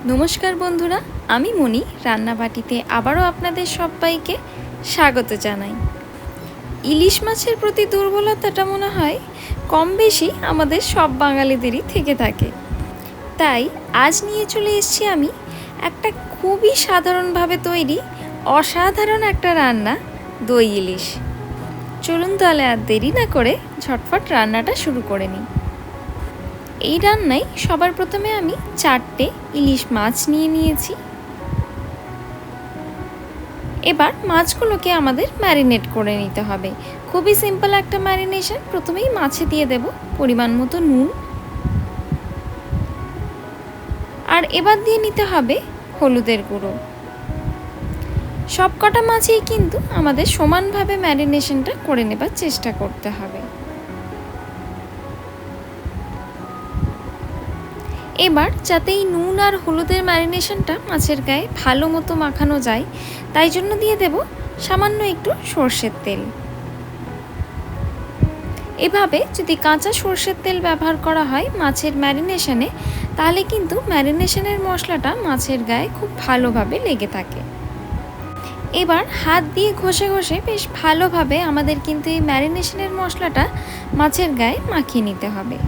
নমস্কার বন্ধুরা, আমি মনি রান্নাবাটিতে আবারও আপনাদের সবাইকে স্বাগত জানাই। ইলিশ মাছের প্রতি দুর্বলতাটা মনে হয় কম বেশি আমাদের সব বাঙালিদেরই থেকে থাকে। তাই আজ নিয়ে চলে এসেছি আমি একটা খুবই সাধারণভাবে তৈরি অসাধারণ একটা রান্না, দই ইলিশ। চলুন তাহলে আর দেরি না করে ঝটফট রান্নাটা শুরু করে নিই। এই রান্নায় সবার প্রথমে আমি 4টে ইলিশ মাছ নিয়ে নিয়েছি। এবার মাছগুলোকে আমাদের ম্যারিনেট করে নিতে হবে। খুবই সিম্পল একটা ম্যারিনেশন। প্রথমেই মাছে দিয়ে দেব পরিমাণ মতো নুন, আর এবার দিয়ে নিতে হবে হলুদের গুঁড়ো। সব কটা মাছেই কিন্তু আমাদের সমানভাবে ম্যারিনেশনটা করে নেবার চেষ্টা করতে হবে। এবার যাতে এই নুন আর হলুদের ম্যারিনেশনটা মাছের গায়ে ভালো মতো মাখানো যায়, তাই জন্য দিয়ে দেব সামান্য একটু সর্ষের তেল। এভাবে যদি কাঁচা সর্ষের তেল ব্যবহার করা হয় মাছের ম্যারিনেশনে, তাহলে কিন্তু ম্যারিনেশনের মশলাটা মাছের গায়ে খুব ভালোভাবে লেগে থাকে। এবার হাত দিয়ে ঘষে ঘষে বেশ ভালোভাবে আমাদের কিন্তু এই ম্যারিনেশনের মশলাটা মাছের গায়ে মাখিয়ে নিতে হবে।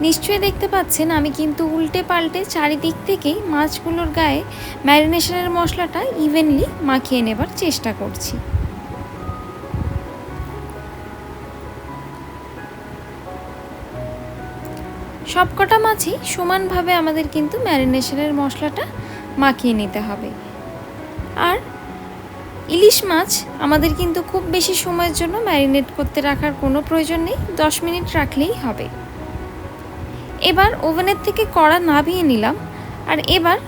নিশ্চয়ই দেখতে পাচ্ছেন আমি কিন্তু উল্টে পাল্টে চারিদিক থেকেই মাছগুলোর গায়ে ম্যারিনেশনের মশলাটা ইভেনলি মাখিয়ে নেবার চেষ্টা করছি। সবকটা মাছই সমানভাবে আমাদের কিন্তু ম্যারিনেশনের মশলাটা মাখিয়ে নিতে হবে। আর ইলিশ মাছ আমাদের কিন্তু খুব বেশি সময়ের জন্য ম্যারিনেট করতে রাখার কোনো প্রয়োজন নেই, 10 মিনিট রাখলেই হবে। এবার ওভেনের থেকে কড়া নামিয়ে নিলাম, আর এবার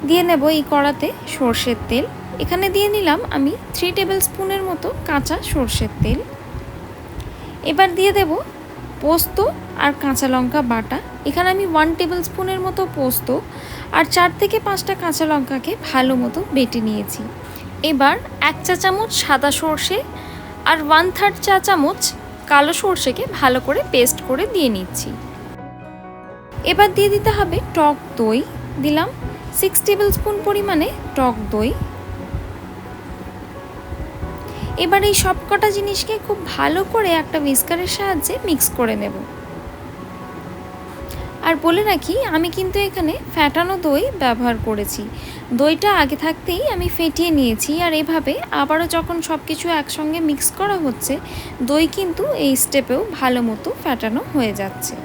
দিয়ে নেব এই কড়াতে সর্ষের তেল। এখানে দিয়ে নিলাম আমি 3 টেবিল স্পুনের মতো কাঁচা সর্ষের তেল। এবার দিয়ে দেব পোস্ত আর কাঁচা লঙ্কা বাটা। এখানে আমি 1 টেবিল স্পুনের মতো পোস্ত আর 4 থেকে 5টা কাঁচা লঙ্কাকে ভালো মতো বেটে নিয়েছি। এবার 1 চা চামচ সাদা সর্ষে আর 1/3 চা চামচ কালো সর্ষেকে ভালো করে পেস্ট করে দিয়ে নিচ্ছি। এবার দিয়ে দিতে হবে টক দই। দিলাম 6 টেবিল স্পুন পরিমাণে টক দই। এবার এই সব কটা জিনিসকে খুব ভালো করে একটা হুইস্কারের সাহায্যে মিক্স করে নেব। আর বলে রাখি, আমি কিন্তু এখানে ফ্যাটানো দই ব্যবহার করেছি। দইটা আগে থাকতেই আমি ফেটিয়ে নিয়েছি, আর এভাবে আবারও যখন সব কিছু একসঙ্গে মিক্স করা হচ্ছে, দই কিন্তু এই স্টেপেও ভালো মতো ফ্যাটানো হয়ে যাচ্ছে।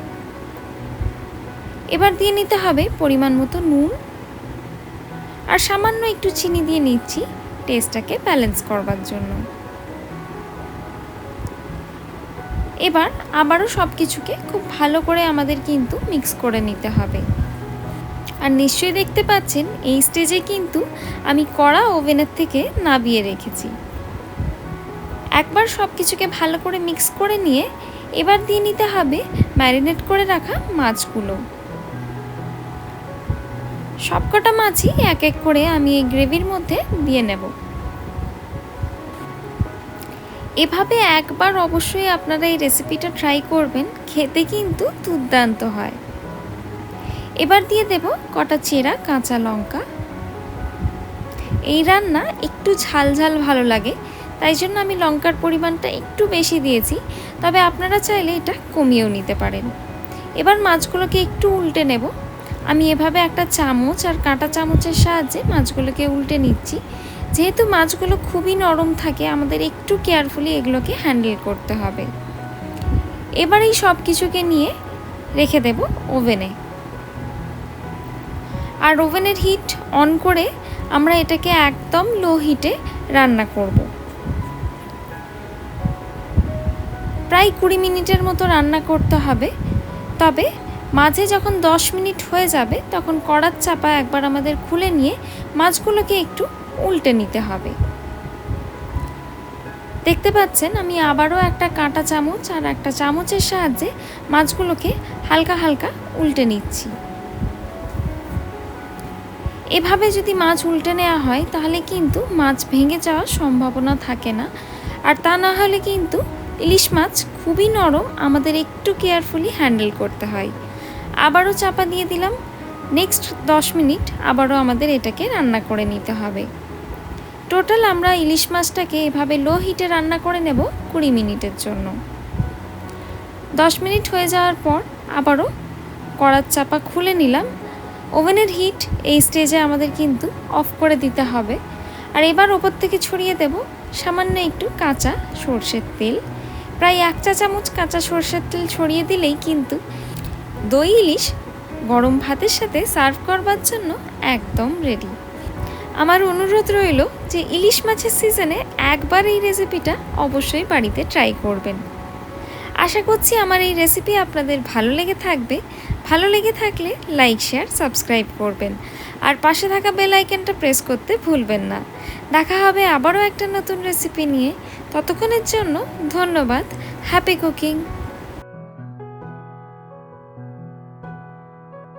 এবার দিয়ে নিতে হবে পরিমাণ মতো নুন, আর সামান্য একটু চিনি দিয়ে নিচ্ছি টেস্টটাকে ব্যালেন্স করবার জন্য। এবার আবারও সব কিছুকে খুব ভালো করে আমাদের কিন্তু মিক্স করে নিতে হবে। আর নিশ্চয়ই দেখতে পাচ্ছেন এই স্টেজে কিন্তু আমি কড়া ওভেনের থেকে নামিয়ে রেখেছি। একবার সব কিছুকে ভালো করে মিক্স করে নিয়ে এবার দিয়ে নিতে হবে ম্যারিনেট করে রাখা মাছগুলো। সবকটা মাছই এক এক করে আমি এই গ্রেভির মধ্যে দিয়ে নেব। এভাবে একবার অবশ্যই আপনারা এই রেসিপিটা ট্রাই করবেন, খেতে কিন্তু দুর্দান্ত হয়। এবার দিয়ে দেব কটা চেরা কাঁচা লঙ্কা। এই রান্না একটু ঝাল ঝাল ভালো লাগে, তাই জন্য আমি লঙ্কার পরিমাণটা একটু বেশি দিয়েছি, তবে আপনারা চাইলে এটা কমিয়েও নিতে পারেন। এবার মাছগুলোকে একটু উল্টে নেব। আমি এভাবে একটা চামচ আর কাঁটা চামচের সাহায্যে মাছগুলোকে উল্টে নিচ্ছি। যেহেতু মাছগুলো খুবই নরম থাকে, আমাদের একটু কেয়ারফুলি এগুলোকে হ্যান্ডেল করতে হবে। এবার এই সব কিছুকে নিয়ে রেখে দেব ওভেনে। আর ওভেনের হিট অন করে আমরা এটাকে একদম লো হিটে রান্না করব। প্রায় 20 মিনিটের মতো রান্না করতে হবে। তবে মাঝে যখন 10 মিনিট হয়ে যাবে, তখন কড়ার চাপা একবার আমাদের খুলে নিয়ে মাছগুলোকে একটু উল্টে নিতে হবে। দেখতে পাচ্ছেন আমি আবারও একটা কাঁটা চামচ আর একটা চামচের সাহায্যে মাছগুলোকে হালকা হালকা উল্টে নিচ্ছি। এভাবে যদি মাছ উল্টে নেওয়া হয়, তাহলে কিন্তু মাছ ভেঙে যাওয়ার সম্ভাবনা থাকে না, আর তা না হলে কিন্তু ইলিশ মাছ খুবই নরম, আমাদের একটু কেয়ারফুলি হ্যান্ডেল করতে হয়। আবারও চাপা দিয়ে দিলাম। নেক্সট 10 মিনিট আবারও আমাদের এটাকে রান্না করে নিতে হবে। টোটাল আমরা ইলিশ মাছটাকে এভাবে লো হিটে রান্না করে নেব 20 মিনিটের জন্য। 10 মিনিট হয়ে যাওয়ার পর আবারও কড়ার চাপা খুলে নিলাম। ওভেনের হিট এই স্টেজে আমাদের কিন্তু অফ করে দিতে হবে। আর এবার ওপর থেকে ছড়িয়ে দেব সামান্য একটু কাঁচা সরষের তেল। প্রায় 1 চা চামচ কাঁচা সরষের তেল ছড়িয়ে দিলেই কিন্তু দই ইলিশ গরম ভাতের সাথে সার্ভ করবার জন্য একদম রেডি। আমার অনুরোধ রইল যে ইলিশ মাছের সিজনে একবার এই রেসিপিটা অবশ্যই বাড়িতে ট্রাই করবেন। আশা করছি আমার এই রেসিপি আপনাদের ভালো লেগে থাকবে। ভালো লেগে থাকলে লাইক, শেয়ার, সাবস্ক্রাইব করবেন আর পাশে থাকা বেল আইকনটা প্রেস করতে ভুলবেন না। দেখা হবে আবারও একটা নতুন রেসিপি নিয়ে। ততক্ষণের জন্য ধন্যবাদ। Happy cooking.